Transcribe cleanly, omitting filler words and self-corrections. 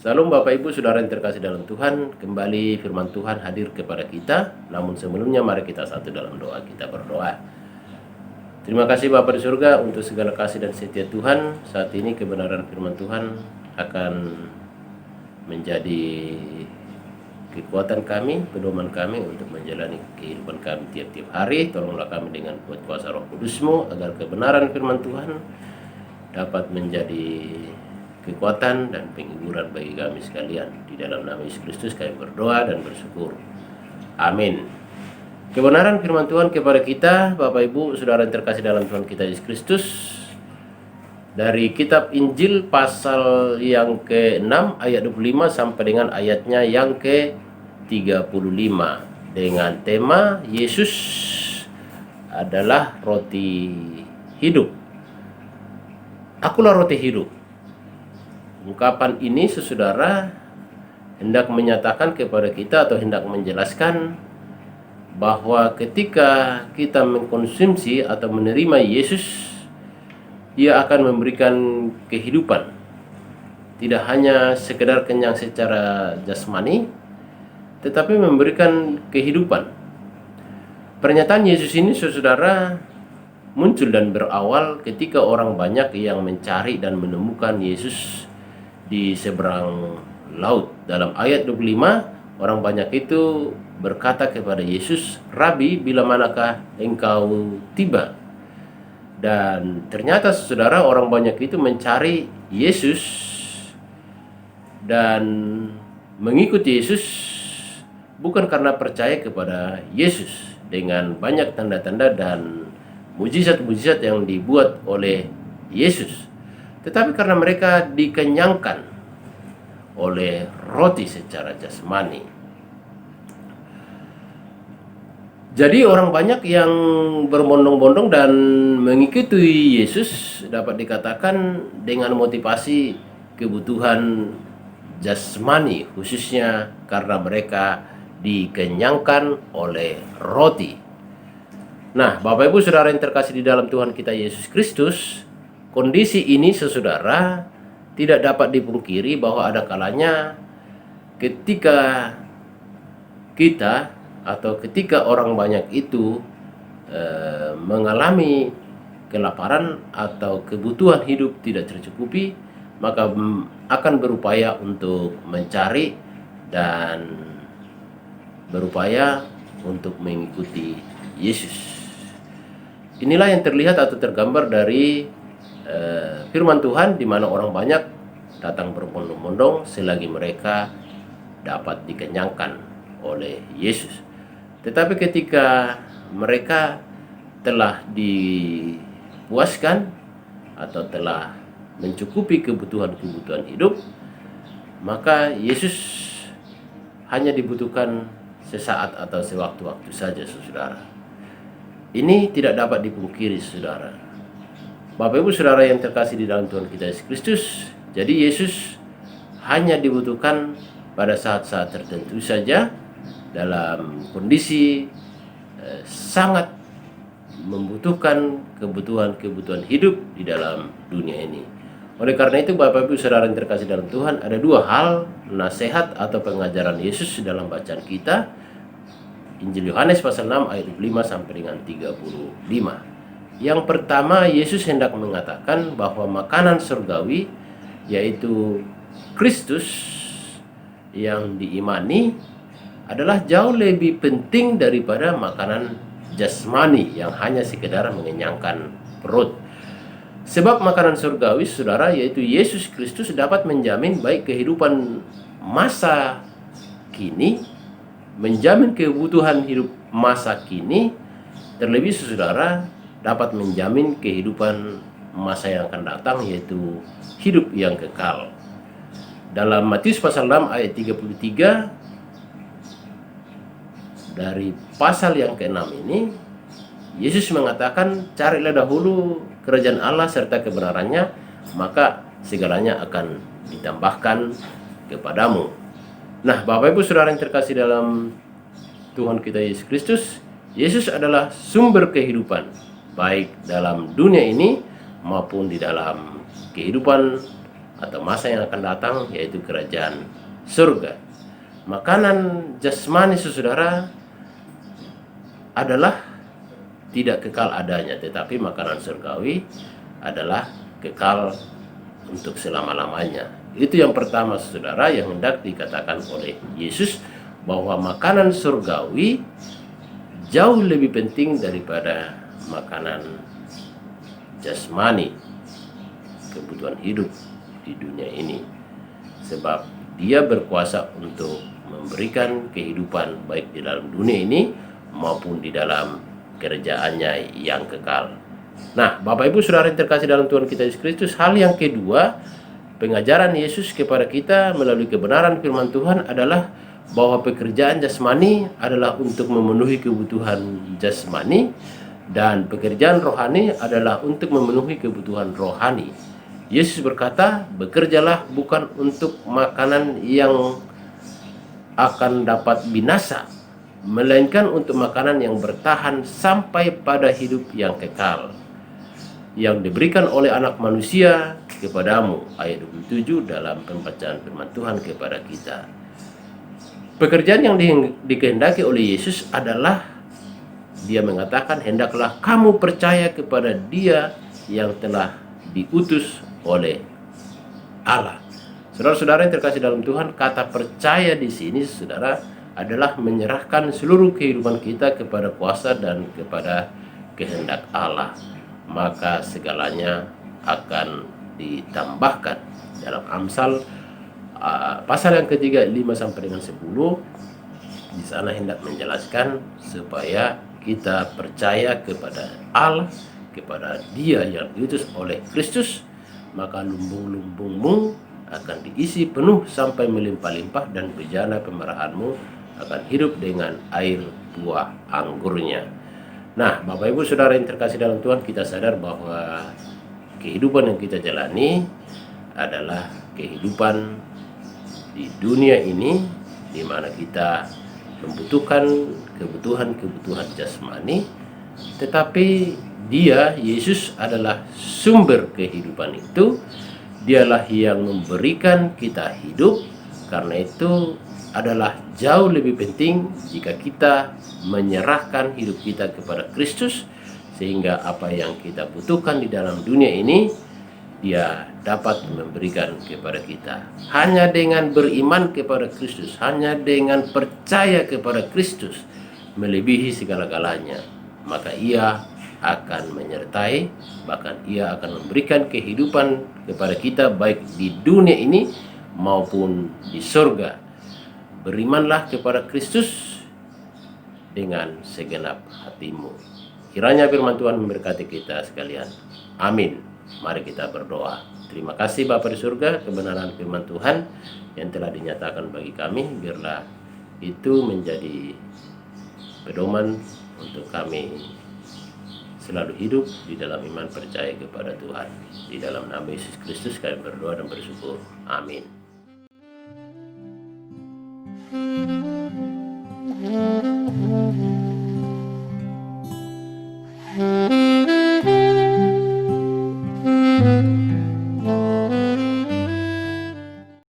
Salam Bapak Ibu Saudara yang terkasih dalam Tuhan, kembali firman Tuhan hadir kepada kita. Namun sebelumnya mari kita satu dalam doa, kita berdoa. Terima kasih Bapa di surga untuk segala kasih dan setia Tuhan. Saat ini kebenaran firman Tuhan akan menjadi kekuatan kami, pedoman kami untuk menjalani kehidupan kami tiap-tiap hari. Tolonglah kami dengan kuasa Roh Kudus-Mu agar kebenaran firman Tuhan dapat menjadi kekuatan dan penghiburan bagi kami sekalian. Di dalam nama Yesus Kristus kami berdoa dan bersyukur. Amin. Kebenaran firman Tuhan kepada kita, Bapak Ibu Saudara yang terkasih dalam Tuhan kita Yesus Kristus, dari kitab Injil pasal yang ke-6 ayat 25 sampai dengan ayatnya yang ke-35 dengan tema Yesus adalah roti hidup. Akulah roti hidup. Ungkapan ini saudara hendak menyatakan kepada kita atau hendak menjelaskan bahwa ketika kita mengkonsumsi atau menerima Yesus, Ia akan memberikan kehidupan. Tidak hanya sekedar kenyang secara jasmani, tetapi memberikan kehidupan. Pernyataan Yesus ini saudara muncul dan berawal ketika orang banyak yang mencari dan menemukan Yesus di seberang laut. Dalam ayat 25, orang banyak itu berkata kepada Yesus, "Rabi, bila manakah engkau tiba?" Dan ternyata saudara orang banyak itu mencari Yesus dan mengikuti Yesus bukan karena percaya kepada Yesus dengan banyak tanda-tanda dan mujizat-mujizat yang dibuat oleh Yesus, tetapi karena mereka dikenyangkan oleh roti secara jasmani. Jadi orang banyak yang berbondong-bondong dan mengikuti Yesus dapat dikatakan dengan motivasi kebutuhan jasmani, khususnya karena mereka dikenyangkan oleh roti. Nah, Bapak Ibu Saudara yang terkasih di dalam Tuhan kita Yesus Kristus, kondisi ini saudara tidak dapat dipungkiri bahwa ada kalanya ketika kita atau ketika orang banyak itu mengalami kelaparan atau kebutuhan hidup tidak tercukupi, maka akan berupaya untuk mencari dan berupaya untuk mengikuti Yesus. Inilah yang terlihat atau tergambar dari firman Tuhan, di mana orang banyak datang berbondong-bondong selagi mereka dapat dikenyangkan oleh Yesus. Tetapi ketika mereka telah dipuaskan atau telah mencukupi kebutuhan-kebutuhan hidup, maka Yesus hanya dibutuhkan sesaat atau sewaktu-waktu saja, saudara. Ini tidak dapat dipungkiri, saudara. Bapak Ibu Saudara yang terkasih di dalam Tuhan kita Yesus Kristus, jadi Yesus hanya dibutuhkan pada saat-saat tertentu saja dalam kondisi sangat membutuhkan kebutuhan-kebutuhan hidup di dalam dunia ini. Oleh karena itu Bapak Ibu Saudara yang terkasih dalam Tuhan, ada dua hal nasihat atau pengajaran Yesus dalam bacaan kita, Injil Yohanes pasal 6 ayat 5 sampai dengan 35. Yang pertama, Yesus hendak mengatakan bahwa makanan surgawi, yaitu Kristus yang diimani, adalah jauh lebih penting daripada makanan jasmani yang hanya sekedar mengenyangkan perut. Sebab makanan surgawi, saudara, yaitu Yesus Kristus, dapat menjamin baik kehidupan masa kini, menjamin kebutuhan hidup masa kini, terlebih saudara dapat menjamin kehidupan masa yang akan datang, yaitu hidup yang kekal. Dalam Matius pasal 6 ayat 33, dari pasal yang ke-6 ini, Yesus mengatakan, "Carilah dahulu kerajaan Allah serta kebenarannya, maka segalanya akan ditambahkan kepadamu." Nah, Bapak Ibu Saudara yang terkasih dalam Tuhan kita Yesus Kristus, Yesus adalah sumber kehidupan baik dalam dunia ini maupun di dalam kehidupan atau masa yang akan datang, yaitu kerajaan surga. Makanan jasmani saudara adalah tidak kekal adanya, tetapi makanan surgawi adalah kekal untuk selama-lamanya. Itu yang pertama saudara yang hendak dikatakan oleh Yesus, bahwa makanan surgawi jauh lebih penting daripada makanan jasmani, kebutuhan hidup di dunia ini. Sebab Dia berkuasa untuk memberikan kehidupan baik di dalam dunia ini maupun di dalam kerajaannya yang kekal. Nah, Bapak Ibu Saudara yang terkasih dalam Tuhan kita Yesus Kristus, hal yang kedua, pengajaran Yesus kepada kita melalui kebenaran firman Tuhan adalah bahwa pekerjaan jasmani adalah untuk memenuhi kebutuhan jasmani, dan pekerjaan rohani adalah untuk memenuhi kebutuhan rohani. Yesus berkata, bekerjalah bukan untuk makanan yang akan dapat binasa, melainkan untuk makanan yang bertahan sampai pada hidup yang kekal, yang diberikan oleh Anak Manusia kepadamu. Ayat 27 dalam pembacaan firman Tuhan kepada kita. Pekerjaan yang dikehendaki oleh Yesus adalah, Dia mengatakan, hendaklah kamu percaya kepada Dia yang telah diutus oleh Allah. Saudara-saudara yang terkasih dalam Tuhan, kata percaya di sini saudara adalah menyerahkan seluruh kehidupan kita kepada kuasa dan kepada kehendak Allah. Maka segalanya akan ditambahkan. Dalam Amsal pasal yang ketiga 5 sampai dengan 10, di sana hendak menjelaskan supaya kita percaya kepada Allah, kepada Dia yang diutus oleh Kristus, maka lumbung-lumbungmu akan diisi penuh sampai melimpah-limpah, dan bejana pemerahanmu akan hidup dengan air buah anggurnya. Nah, Bapak Ibu Saudara yang terkasih dalam Tuhan, kita sadar bahwa kehidupan yang kita jalani adalah kehidupan di dunia ini, di mana kita membutuhkan kebutuhan jasmani, tetapi Dia, Yesus, adalah sumber kehidupan itu. Dialah yang memberikan kita hidup. Karena itu adalah jauh lebih penting jika kita menyerahkan hidup kita kepada Kristus, sehingga apa yang kita butuhkan di dalam dunia ini Dia dapat memberikan kepada kita. Hanya dengan beriman kepada Kristus, hanya dengan percaya kepada Kristus melebihi segala-galanya, maka Ia akan menyertai, bahkan Ia akan memberikan kehidupan kepada kita baik di dunia ini maupun di surga. Berimanlah kepada Kristus dengan segenap hatimu. Kiranya firman Tuhan memberkati kita sekalian. Amin. Mari kita berdoa. Terima kasih Bapa di surga, kebenaran firman Tuhan yang telah dinyatakan bagi kami, biarlah itu menjadi pedoman untuk kami selalu hidup di dalam iman percaya kepada Tuhan. Di dalam nama Yesus Kristus kami berdoa dan bersyukur. Amin.